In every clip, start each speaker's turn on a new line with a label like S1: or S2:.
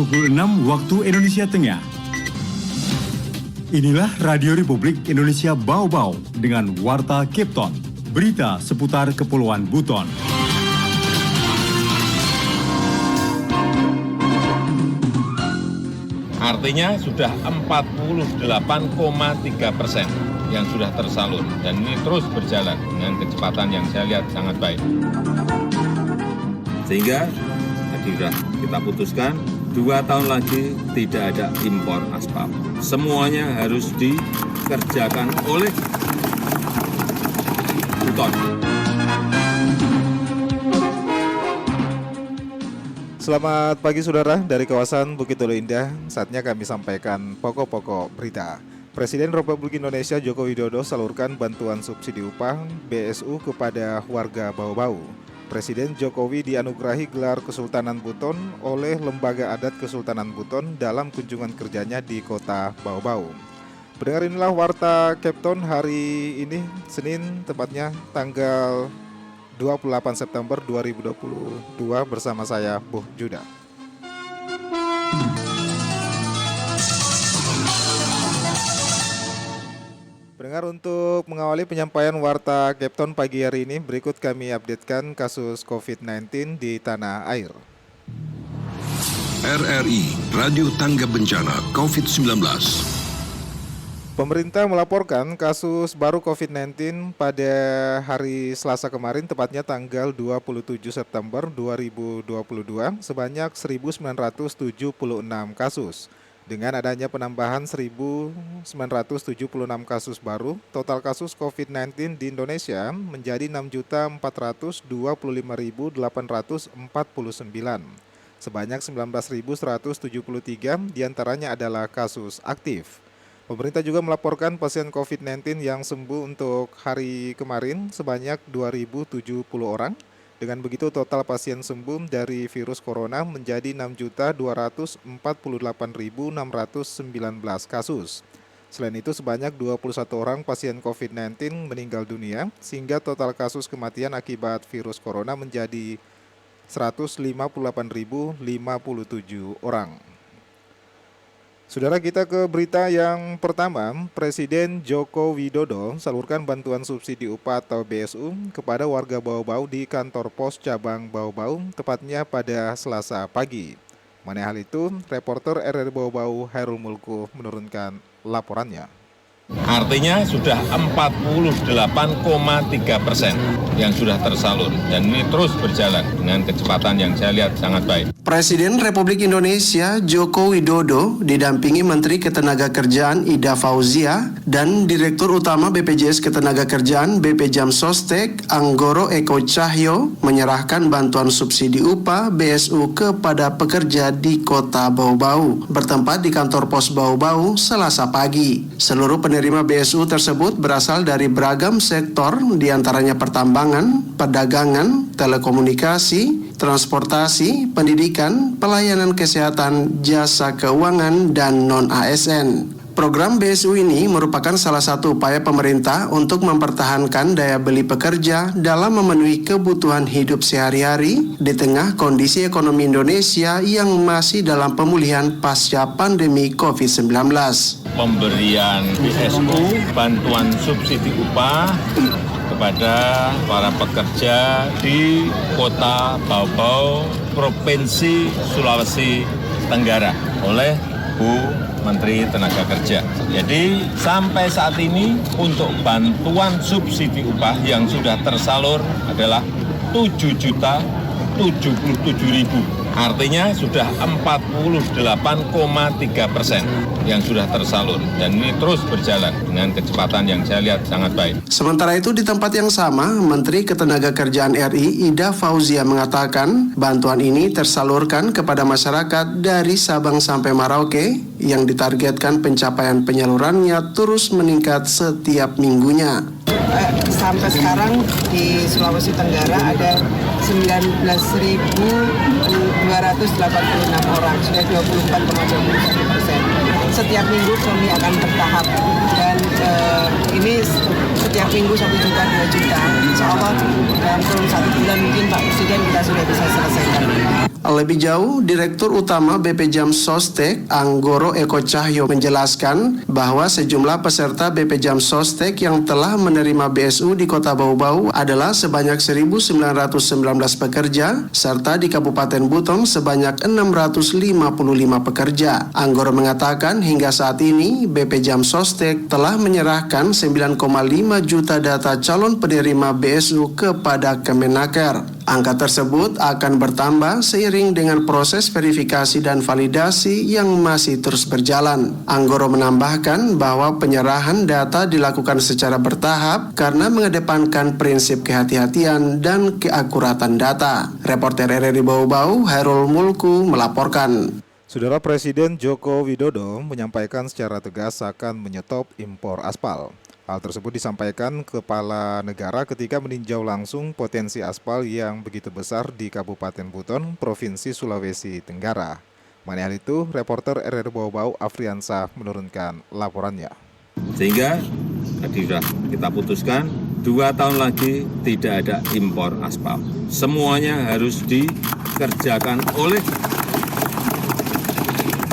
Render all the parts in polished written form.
S1: pukul 6 waktu Indonesia Tengah. Inilah Radio Republik Indonesia Bau-Bau dengan Warta Cape Town, berita seputar Kepulauan Buton.
S2: Artinya sudah 48,3% yang sudah tersalur dan ini terus berjalan dengan kecepatan yang saya lihat sangat baik.
S3: Sehingga tadi sudah kita putuskan 2 tahun lagi tidak ada impor aspal. Semuanya harus dikerjakan oleh Buton.
S4: Selamat pagi saudara, dari kawasan Bukit Dolo Indah. Saatnya kami sampaikan pokok-pokok berita. Presiden Republik Indonesia Joko Widodo salurkan bantuan subsidi upah BSU kepada warga Bau-Bau. Presiden Jokowi dianugerahi gelar Kesultanan Buton oleh Lembaga Adat Kesultanan Buton dalam kunjungan kerjanya di kota Bau-Bau. Pendengar, inilah Warta Cape Town hari ini, Senin, tepatnya tanggal 28 September 2022 bersama saya, Buh Juda. Pendengar, untuk mengawali penyampaian Warta Cape Town pagi hari ini, berikut kami updatekan kasus COVID-19 di tanah air.
S5: RRI, Radio Tangga Bencana COVID-19.
S4: Pemerintah melaporkan kasus baru COVID-19 pada hari Selasa kemarin, tepatnya tanggal 27 September 2022, sebanyak 1.976 kasus. Dengan adanya penambahan 1.976 kasus baru, total kasus COVID-19 di Indonesia menjadi 6.425.849. Sebanyak 19.173 diantaranya adalah kasus aktif. Pemerintah juga melaporkan pasien COVID-19 yang sembuh untuk hari kemarin sebanyak 2.070 orang. Dengan begitu total pasien sembuh dari virus corona menjadi 6.248.619 kasus. Selain itu sebanyak 21 orang pasien COVID-19 meninggal dunia sehingga total kasus kematian akibat virus corona menjadi 158.057 orang. Saudara, kita ke berita yang pertama. Presiden Joko Widodo salurkan bantuan subsidi upah atau BSU kepada warga Bau-Bau di kantor pos cabang Bau-Bau, tepatnya pada Selasa pagi. Mengenai hal itu, reporter RRI Bau-Bau Hairul Mulku menurunkan laporannya.
S2: Artinya sudah 48,3% yang sudah tersalur dan ini terus berjalan dengan kecepatan yang saya lihat sangat baik.
S6: Presiden Republik Indonesia Joko Widodo didampingi Menteri Ketenagakerjaan Ida Fauzia dan Direktur Utama BPJS Ketenagakerjaan BP Jam Sostek Anggoro Eko Cahyo menyerahkan bantuan subsidi upah BSU kepada pekerja di kota Bau-Bau bertempat di kantor pos Bau-Bau Selasa pagi. Seluruh penerima BSU tersebut berasal dari beragam sektor, diantaranya pertambangan, perdagangan, telekomunikasi, transportasi, pendidikan, pelayanan kesehatan, jasa keuangan, dan non-ASN. Program BSU ini merupakan salah satu upaya pemerintah untuk mempertahankan daya beli pekerja dalam memenuhi kebutuhan hidup sehari-hari di tengah kondisi ekonomi Indonesia yang masih dalam pemulihan pasca pandemi COVID-19.
S2: Pemberian BSU, bantuan subsidi upah kepada para pekerja di kota Bau-Bau, Provinsi Sulawesi Tenggara oleh Bu Menteri Tenaga Kerja. Jadi sampai saat ini untuk bantuan subsidi upah yang sudah tersalur adalah 7.077.000. Artinya sudah 48,3% yang sudah tersalur dan ini terus berjalan dengan kecepatan yang saya lihat sangat baik.
S6: Sementara itu di tempat yang sama, Menteri Ketenagakerjaan RI Ida Fauzia mengatakan bantuan ini tersalurkan kepada masyarakat dari Sabang sampai Merauke yang ditargetkan pencapaian penyalurannya terus meningkat setiap minggunya.
S7: Sampai sekarang di Sulawesi Tenggara ada 19.286 orang, sudah 24,21%. Setiap minggu kami akan bertahap dan ini setiap minggu 1 juta, 2 juta. Insya Allah dalam kurun 1 bulan mungkin Pak Presiden kita sudah bisa selesaikan.
S6: Lebih jauh, Direktur Utama BP Jam Sostek, Anggoro Eko Cahyo menjelaskan bahwa sejumlah peserta BP Jam Sostek yang telah menerima BSU di Kota Bau-Bau adalah sebanyak 1.919 pekerja, serta di Kabupaten Buton sebanyak 655 pekerja. Anggoro mengatakan hingga saat ini BP Jam Sostek telah menyerahkan 9,5 juta data calon penerima BSU kepada Kemenaker. Angka tersebut akan bertambah seiring dengan proses verifikasi dan validasi yang masih terus berjalan. Anggoro menambahkan bahwa penyerahan data dilakukan secara bertahap karena mengedepankan prinsip kehati-hatian dan keakuratan data. Reporter RRI Bau-Bau, Hairul Mulku melaporkan.
S4: Saudara Presiden Joko Widodo menyampaikan secara tegas akan menyetop impor aspal. Hal tersebut disampaikan Kepala Negara ketika meninjau langsung potensi aspal yang begitu besar di Kabupaten Buton, Provinsi Sulawesi Tenggara. Mengenai hal itu, reporter RRI Bau-Bau Afriansa menurunkan laporannya.
S3: Sehingga tadi sudah kita putuskan 2 tahun lagi tidak ada impor aspal. Semuanya harus dikerjakan oleh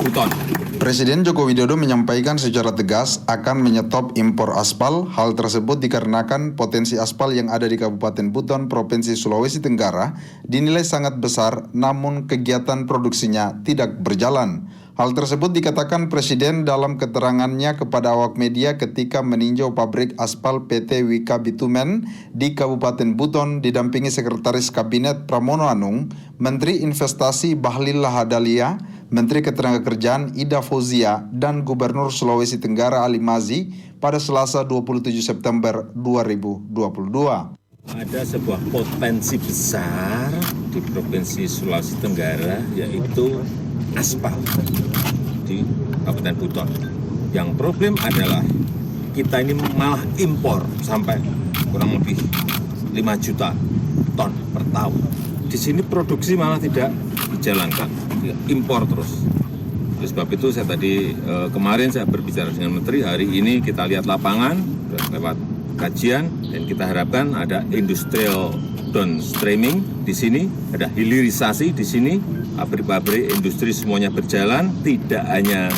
S3: Buton.
S8: Presiden Joko Widodo menyampaikan secara tegas akan menyetop impor aspal. Hal tersebut dikarenakan potensi aspal yang ada di Kabupaten Buton, Provinsi Sulawesi Tenggara dinilai sangat besar, namun kegiatan produksinya tidak berjalan. Hal tersebut dikatakan Presiden dalam keterangannya kepada awak media ketika meninjau pabrik aspal PT Wika Bitumen di Kabupaten Buton didampingi Sekretaris Kabinet Pramono Anung, Menteri Investasi Bahlil Lahadalia, Menteri Ketenagakerjaan Ida Fauzia, dan Gubernur Sulawesi Tenggara Ali Mazi pada Selasa 27 September 2022.
S3: Ada sebuah potensi besar di Provinsi Sulawesi Tenggara, yaitu aspal di Kabupaten Buton. Yang problem adalah kita ini malah impor sampai kurang lebih 5 juta ton per tahun. Di sini produksi malah tidak dijalankan, impor terus. Oleh sebab itu saya tadi kemarin saya berbicara dengan Menteri, hari ini kita lihat lapangan lewat kajian dan kita harapkan ada industrial downstreaming di sini, ada hilirisasi di sini, pabrik-pabrik industri semuanya berjalan, tidak hanya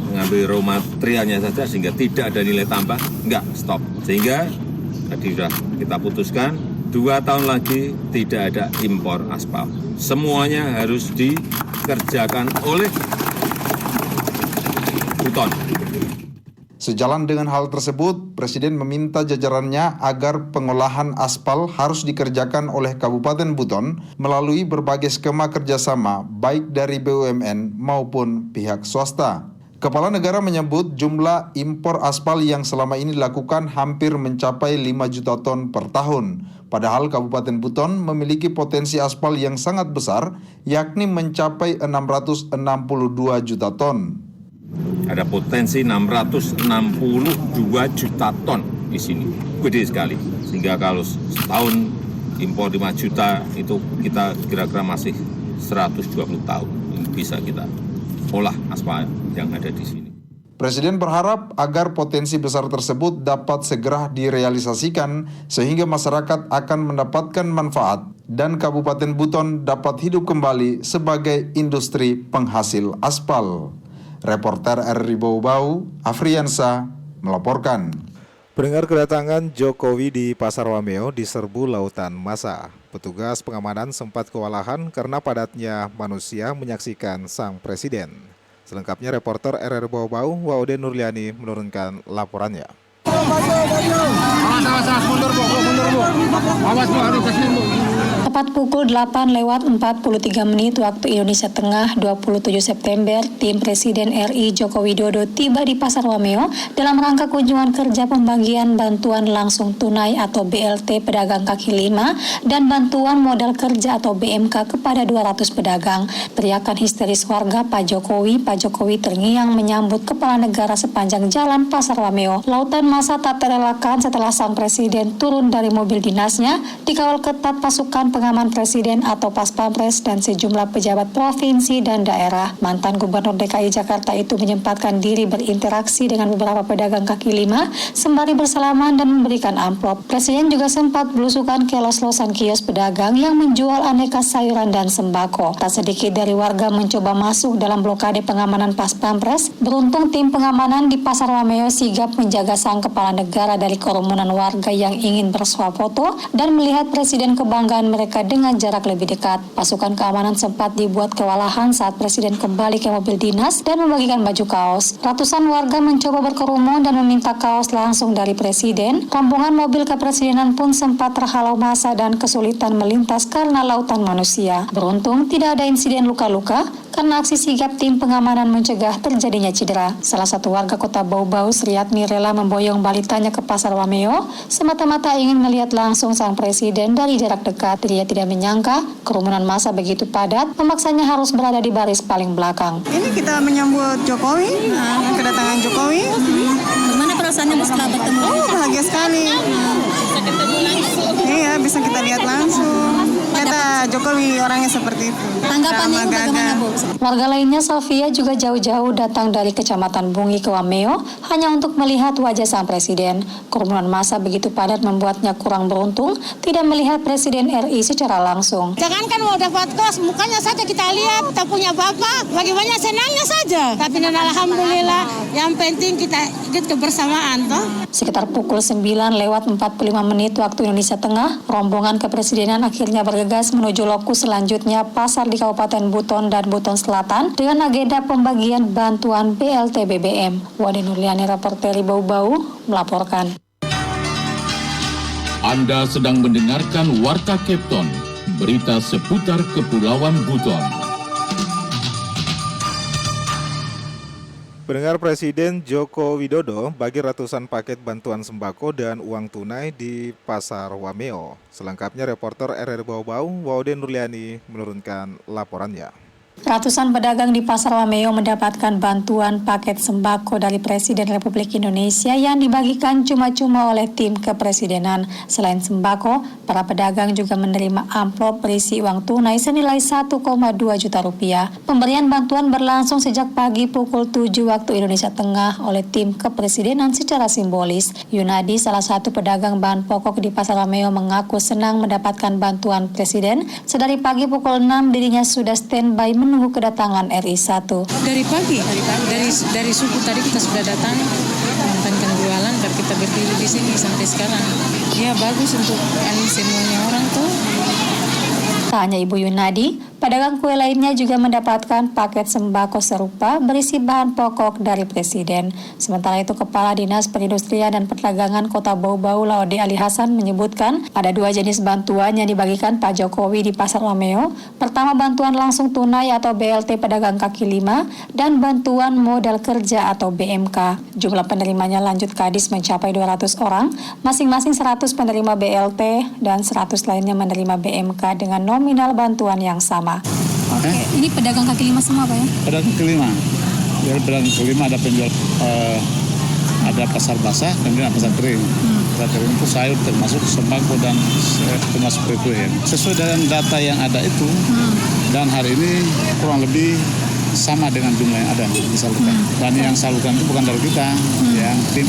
S3: mengambil raw materialnya saja sehingga tidak ada nilai tambah, enggak, stop. Sehingga tadi sudah kita putuskan 2 tahun lagi tidak ada impor aspal. Semuanya harus dikerjakan oleh Buton.
S8: Sejalan dengan hal tersebut, Presiden meminta jajarannya agar pengolahan aspal harus dikerjakan oleh Kabupaten Buton melalui berbagai skema kerjasama baik dari BUMN maupun pihak swasta. Kepala Negara menyebut jumlah impor aspal yang selama ini dilakukan hampir mencapai 5 juta ton per tahun. Padahal Kabupaten Buton memiliki potensi aspal yang sangat besar, yakni mencapai 662 juta ton.
S3: Ada potensi 662 juta ton di sini, gede sekali. Sehingga kalau setahun impor 5 juta itu kita kira-kira masih 120 tahun bisa kita olah aspal yang ada di sini.
S8: Presiden berharap agar potensi besar tersebut dapat segera direalisasikan sehingga masyarakat akan mendapatkan manfaat dan Kabupaten Buton dapat hidup kembali sebagai industri penghasil aspal. Reporter RRI Bau-Bau, Afriansa, melaporkan.
S4: Pendengar, kedatangan Jokowi di Pasar Wameo diserbu lautan massa. Petugas pengamanan sempat kewalahan karena padatnya manusia menyaksikan sang presiden. Selengkapnya reporter RRI Bau-Bau, Waude Nurliani menurunkan laporannya.
S9: Tepat pukul 8:43 waktu Indonesia Tengah 27 September, tim Presiden RI Joko Widodo tiba di Pasar Wameo dalam rangka kunjungan kerja pembagian bantuan langsung tunai atau BLT pedagang kaki lima dan bantuan modal kerja atau BMK kepada 200 pedagang. Teriakan histeris warga Pak Jokowi terngiang menyambut Kepala Negara sepanjang jalan Pasar Wameo. Lautan massa tak terelakkan setelah sang presiden turun dari mobil dinasnya dikawal ketat pasukan pengamanan pengaman presiden atau Paspampres dan sejumlah pejabat provinsi dan daerah. Mantan Gubernur DKI Jakarta itu menyempatkan diri berinteraksi dengan beberapa pedagang kaki lima sembari bersalaman dan memberikan amplop. Presiden juga sempat belusukan ke los-losan kios pedagang yang menjual aneka sayuran dan sembako. Tak sedikit dari warga mencoba masuk dalam blokade pengamanan Paspampres. Beruntung tim pengamanan di Pasar Wameo sigap menjaga sang kepala negara dari kerumunan warga yang ingin bersuah foto dan melihat presiden kebanggaan mereka dengan jarak lebih dekat. Pasukan keamanan sempat dibuat kewalahan saat presiden kembali ke mobil dinas dan membagikan baju kaos. Ratusan warga mencoba berkerumun dan meminta kaos langsung dari presiden. Rombongan mobil kepresidenan pun sempat terhalau massa dan kesulitan melintas karena lautan manusia. Beruntung tidak ada insiden luka-luka karena aksi sigap tim pengamanan mencegah terjadinya cedera. Salah satu warga kota Bau-Bau, Sriatmi, rela memboyong balitanya ke Pasar Wameo semata-mata ingin melihat langsung sang presiden dari jarak dekat. Dia tidak menyangka kerumunan massa begitu padat, memaksanya harus berada di baris paling belakang.
S7: Ini kita menyambut Jokowi, kedatangan Jokowi.
S9: Bagaimana perasaannya setelah bertemu?
S7: Oh, bahagia sekali. Iya, bisa kita lihat langsung. Kata Jokowi orangnya seperti itu.
S9: Tanggapannya bagaimana, Bu? Warga lainnya, Sofia, juga jauh-jauh datang dari Kecamatan Bungi ke Wameo hanya untuk melihat wajah sang presiden. Kerumunan massa begitu padat membuatnya kurang beruntung tidak melihat Presiden RI secara langsung.
S10: Jangankan mau dapat kos, mukanya saja kita lihat, kita punya bapak, bagaimana senangnya saja. Tapi alhamdulillah, yang penting kita ikut kebersamaan, toh.
S9: Sekitar pukul 9:45 waktu Indonesia Tengah, rombongan kepresidenan akhirnya bergegas menuju lokus selanjutnya pasar di Kabupaten Buton dan Buton Selatan dengan agenda pembagian bantuan BLT BBM. Wade Nurliani, reporter Bau-Bau, melaporkan.
S11: Anda sedang mendengarkan Warta Kepton, berita seputar Kepulauan Buton.
S4: Pendengar, Presiden Joko Widodo bagi ratusan paket bantuan sembako dan uang tunai di Pasar Wameo. Selengkapnya reporter RR Bau-Bau, Waude Nurliani menurunkan laporannya.
S9: Ratusan pedagang di Pasar Wameo mendapatkan bantuan paket sembako dari Presiden Republik Indonesia yang dibagikan cuma-cuma oleh tim kepresidenan. Selain sembako, para pedagang juga menerima amplop berisi uang tunai senilai 1,2 juta rupiah. Pemberian bantuan berlangsung sejak pagi pukul 7 waktu Indonesia Tengah oleh tim kepresidenan secara simbolis. Yunadi, salah satu pedagang bahan pokok di Pasar Wameo, mengaku senang mendapatkan bantuan Presiden. Sedari pagi pukul 6 dirinya sudah standby menunggu kedatangan RI1.
S10: Dari pagi, dari subuh tadi kita sudah datang menontonkan jualan dan kita berdiri di sini sampai sekarang. Ya bagus untuk semuanya orang tuh.
S9: Tak hanya Ibu Yunadi, pedagang kue lainnya juga mendapatkan paket sembako serupa berisi bahan pokok dari Presiden. Sementara itu, Kepala Dinas Perindustrian dan Perdagangan Kota Bau-Bau, Laode Ali Hasan, menyebutkan ada dua jenis bantuan yang dibagikan Pak Jokowi di Pasar Wameo. Pertama, bantuan langsung tunai atau BLT pedagang kaki lima dan bantuan modal kerja atau BMK. Jumlah penerimanya lanjut Kadis mencapai 200 orang, masing-masing 100 penerima BLT dan 100 lainnya menerima BMK dengan nominal bantuan yang sama.
S12: Oke, ini pedagang kaki lima semua Pak ya? Pedagang kaki lima. Dari pedagang kaki lima ada penjual, ada pasar basah, kemudian ada pasar kering. Pasar kering itu sayur termasuk sembako dan termasuk kue-kue. Sesuai dengan data yang ada itu, dan hari ini kurang lebih sama dengan jumlah yang ada disalurkan. Dan yang salurkan itu bukan dari kita, yang tim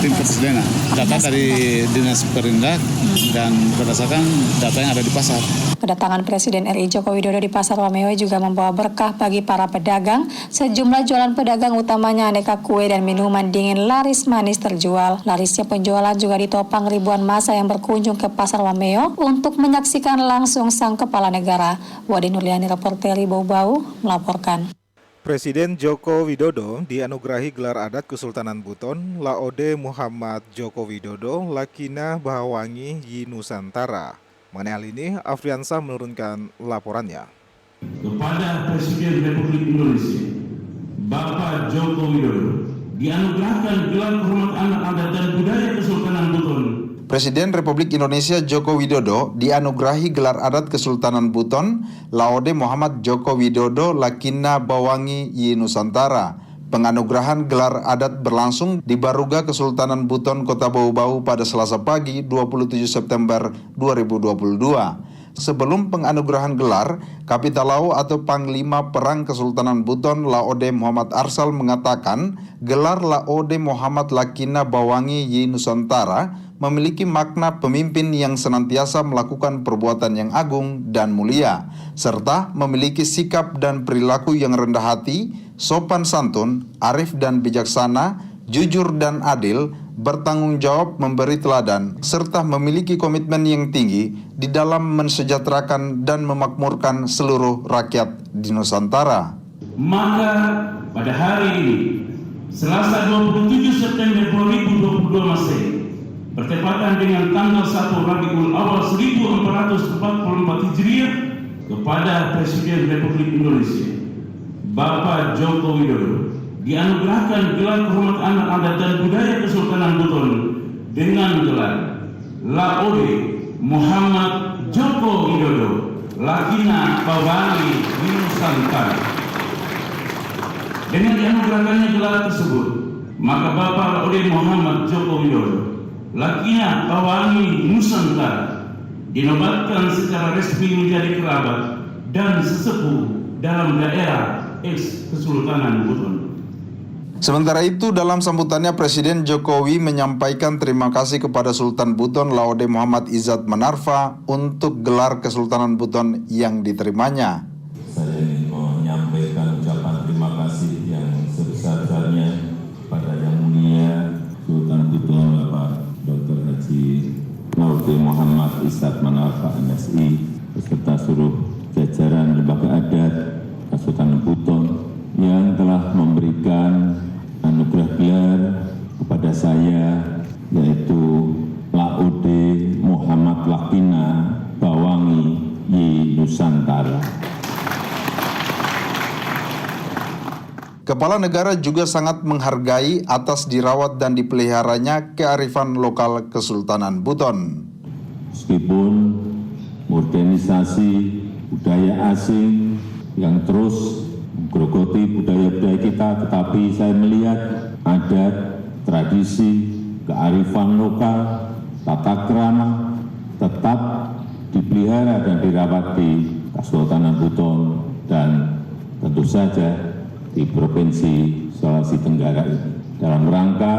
S12: tim kepresidenan. Data dari Dinas Perindak dan berdasarkan data yang ada di pasar.
S9: Kedatangan Presiden RI Joko Widodo di Pasar Wameo juga membawa berkah bagi para pedagang. Sejumlah jualan pedagang utamanya aneka kue dan minuman dingin laris manis terjual. Larisnya penjualan juga ditopang ribuan massa yang berkunjung ke Pasar Wameo untuk menyaksikan langsung sang kepala negara. Wade Nurliani, reporter Bau-Bau, melaporkan.
S4: Presiden Joko Widodo dianugerahi gelar adat Kesultanan Buton Laode Muhammad Joko Widodo Lakina Bahawangi Yi Nusantara. Mengenai hal ini, Afriansah menurunkan laporannya.
S13: Kepada Presiden Republik Indonesia, Bapak Joko Widodo, dianugerahkan gelar kehormatan adat dan budaya Kesultanan Buton.
S8: Presiden Republik Indonesia Joko Widodo dianugerahi gelar adat Kesultanan Buton Laode Muhammad Joko Widodo Lakina Bahawangi Yi Nusantara Penganugerahan gelar adat berlangsung di Baruga Kesultanan Buton, Kota Bau-Bau pada Selasa pagi 27 September 2022. Sebelum penganugerahan gelar, Kapitalao atau Panglima Perang Kesultanan Buton Laode Muhammad Arsal mengatakan gelar Laode Muhammad Lakina Bawangi Yi Nusantara memiliki makna pemimpin yang senantiasa melakukan perbuatan yang agung dan mulia, serta memiliki sikap dan perilaku yang rendah hati, sopan santun, arif dan bijaksana, jujur dan adil, bertanggung jawab memberi teladan, serta memiliki komitmen yang tinggi di dalam mensejahterakan dan memakmurkan seluruh rakyat di Nusantara.
S13: Maka pada hari ini, Selasa 27 September 2022 Masehi, bertepatan dengan tanggal 1 Rabiul Awal 1444 Hijriah, kepada Presiden Republik Indonesia, Bapak Joko Widodo, dianugerahkan gelar kehormatan adat dan budaya Kesultanan Buton dengan gelar Laode Muhammad Joko Widodo Lakina Bawangi Yi Nusantara. Dengan dianugerahkannya gelar tersebut, maka Bapak Laode Muhammad Joko Widodo Lakina Bawangi Nusantara dinobatkan secara resmi menjadi kerabat dan sesepuh dalam daerah Kesultanan Buton.
S8: Sementara itu, dalam sambutannya Presiden Jokowi menyampaikan terima kasih kepada Sultan Buton Laode Muhammad Izzat Manarfa untuk gelar Kesultanan Buton yang diterimanya.
S14: Saya ingin menyampaikan ucapan terima kasih yang sebesar-besarnya kepada Yang Mulia Sultan Buton Bapak Dr. Haji Laode Muhammad Izzat Manarfa MSI beserta seluruh jajaran lembaga adat Kesultanan Buton yang telah memberikan anugerah gelar kepada saya, yaitu Laode Muhammad Lakina Bawangi Yi Nusantara.
S8: Kepala negara juga sangat menghargai atas dirawat dan dipeliharanya kearifan lokal Kesultanan Buton.
S14: Meskipun modernisasi budaya asing yang terus menggerogoti budaya-budaya kita, tetapi saya melihat adat, tradisi, kearifan lokal, tata krama tetap dipelihara dan dirawat di Kesultanan Buton dan tentu saja di Provinsi Sulawesi Tenggara ini. Dalam rangka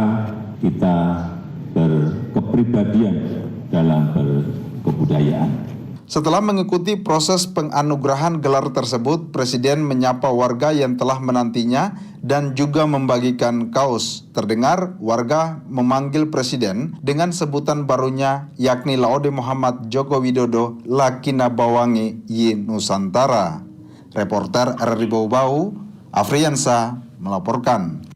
S14: kita berkepribadian dalam berkebudayaan.
S8: Setelah mengikuti proses penganugerahan gelar tersebut, Presiden menyapa warga yang telah menantinya dan juga membagikan kaos. Terdengar warga memanggil Presiden dengan sebutan barunya, yakni Laode Muhammad Joko Widodo Lakina Bawangi Yi Nusantara. Reporter RRI Bau-Bau, Afriansa melaporkan.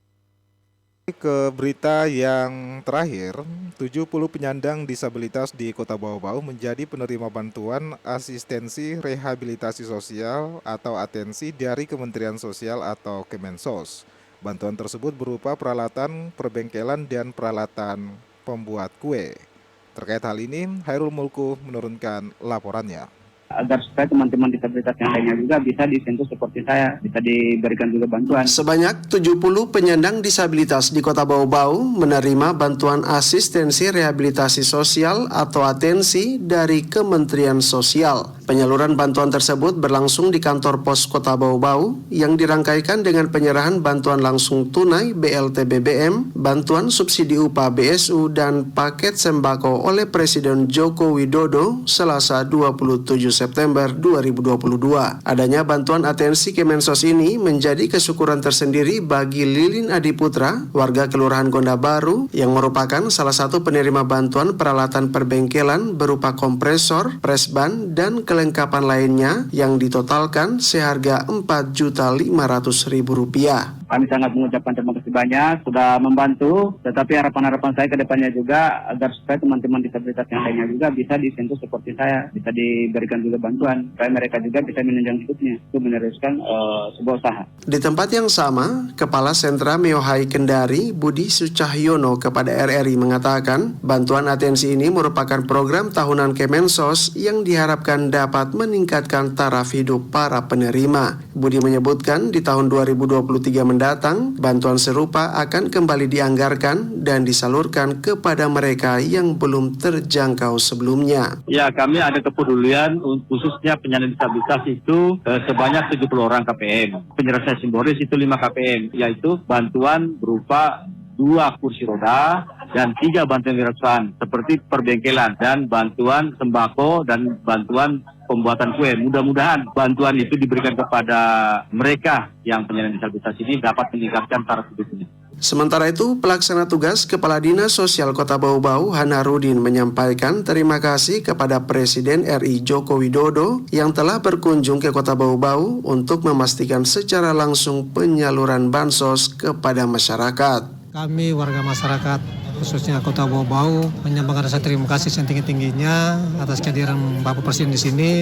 S4: Ke berita yang terakhir, 70 penyandang disabilitas di Kota Bau-Bau menjadi penerima bantuan asistensi rehabilitasi sosial atau atensi dari Kementerian Sosial atau Kemensos. Bantuan tersebut berupa peralatan perbengkelan dan peralatan pembuat kue. Terkait hal ini, Hairul Mulku menurunkan laporannya.
S15: Agar supaya teman-teman disabilitas yang lainnya juga bisa disentuh seperti saya, bisa diberikan juga bantuan.
S6: Sebanyak 70 penyandang disabilitas di Kota Bau-Bau menerima bantuan asistensi rehabilitasi sosial atau atensi dari Kementerian Sosial. Penyaluran bantuan tersebut berlangsung di kantor pos Kota Bau-Bau yang dirangkaikan dengan penyerahan bantuan langsung tunai BLT BBM, bantuan subsidi upah BSU, dan paket sembako oleh Presiden Joko Widodo Selasa 27 September 2022. Adanya bantuan atensi Kemensos ini menjadi kesyukuran tersendiri bagi Lilin Adiputra, warga Kelurahan Gonda Baru, yang merupakan salah satu penerima bantuan peralatan perbengkelan berupa kompresor, presban, dan kelengkapan lainnya yang ditotalkan seharga Rp4.500.000.
S15: Kami sangat mengucapkan terima kasih banyak sudah membantu, tetapi harapan-harapan saya ke depannya juga agar supaya teman-teman disabilitas yang lainnya juga bisa disentuh seperti saya, bisa diberikan juga bantuan, supaya mereka juga bisa menunjang hidupnya, itu meneruskan sebuah usaha.
S6: Di tempat yang sama, Kepala Sentra Meohai Kendari, Budi Sucahyono kepada RRI mengatakan, bantuan atensi ini merupakan program tahunan Kemensos yang diharapkan dapat meningkatkan taraf hidup para penerima. Budi menyebutkan di tahun 2023 mendatang, bantuan serupa akan kembali dianggarkan dan disalurkan kepada mereka yang belum terjangkau sebelumnya.
S15: Ya, kami ada kepedulian khususnya penyandang disabilitas itu sebanyak 70 orang KPM. Penyelesaian simbolis itu 5 KPM, yaitu bantuan berupa 2 kursi roda dan 3 bantuan wirausahaan seperti perbengkelan dan bantuan sembako dan bantuan pembuatan kue. Mudah-mudahan bantuan itu diberikan kepada mereka yang penyandang disabilitas ini dapat meningkatkan taraf hidupnya.
S6: Sementara itu, pelaksana tugas Kepala Dinas Sosial Kota Bau-Bau, Hanarudin, menyampaikan terima kasih kepada Presiden RI Joko Widodo yang telah berkunjung ke Kota Bau-Bau untuk memastikan secara langsung penyaluran bansos kepada masyarakat.
S16: Kami warga masyarakat khususnya Kota Bau-Bau menyampaikan rasa terima kasih setinggi-tingginya atas kehadiran Bapak Presiden di sini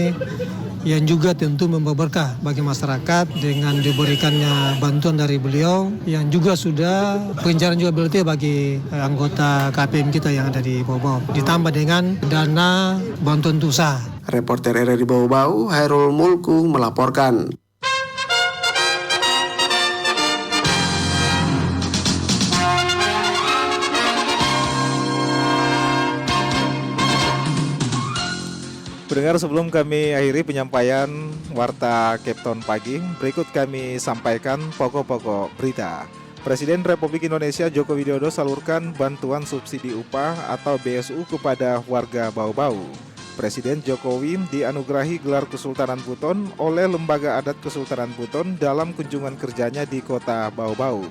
S16: yang juga tentu membawa berkah bagi masyarakat dengan diberikannya bantuan dari beliau yang juga sudah perencanaan juga berarti bagi anggota KPM kita yang ada di Bau-Bau ditambah dengan dana bantuan untuk usaha.
S6: Reporter RRI Bau-Bau, Hairul Mulku melaporkan.
S4: Pendengar, sebelum kami akhiri penyampaian Warta Kepton pagi, berikut kami sampaikan pokok-pokok berita. Presiden Republik Indonesia Joko Widodo salurkan bantuan subsidi upah atau BSU kepada warga Bau-Bau. Presiden Jokowi dianugerahi gelar Kesultanan Buton oleh Lembaga Adat Kesultanan Buton dalam kunjungan kerjanya di Kota Bau-Bau.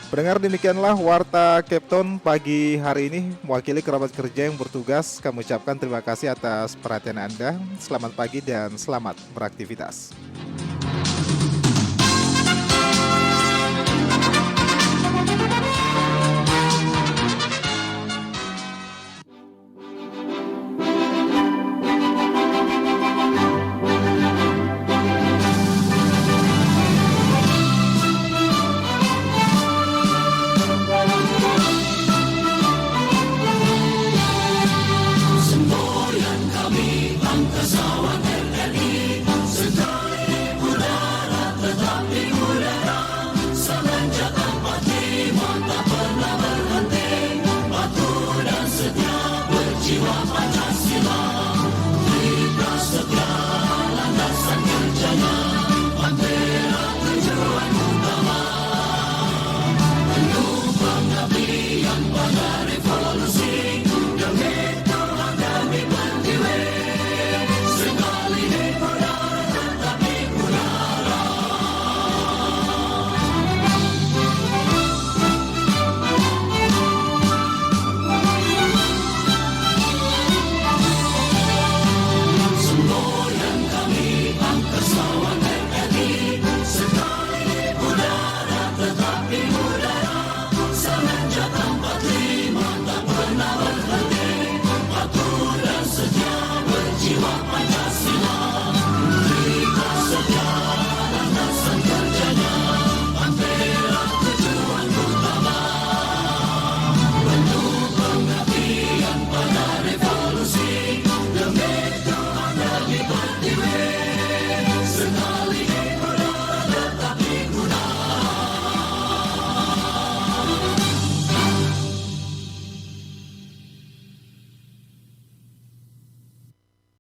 S4: Pendengar, demikianlah Warta Kepton pagi hari ini. Mewakili kerabat kerja yang bertugas, kami ucapkan terima kasih atas perhatian Anda. Selamat pagi dan selamat beraktivitas.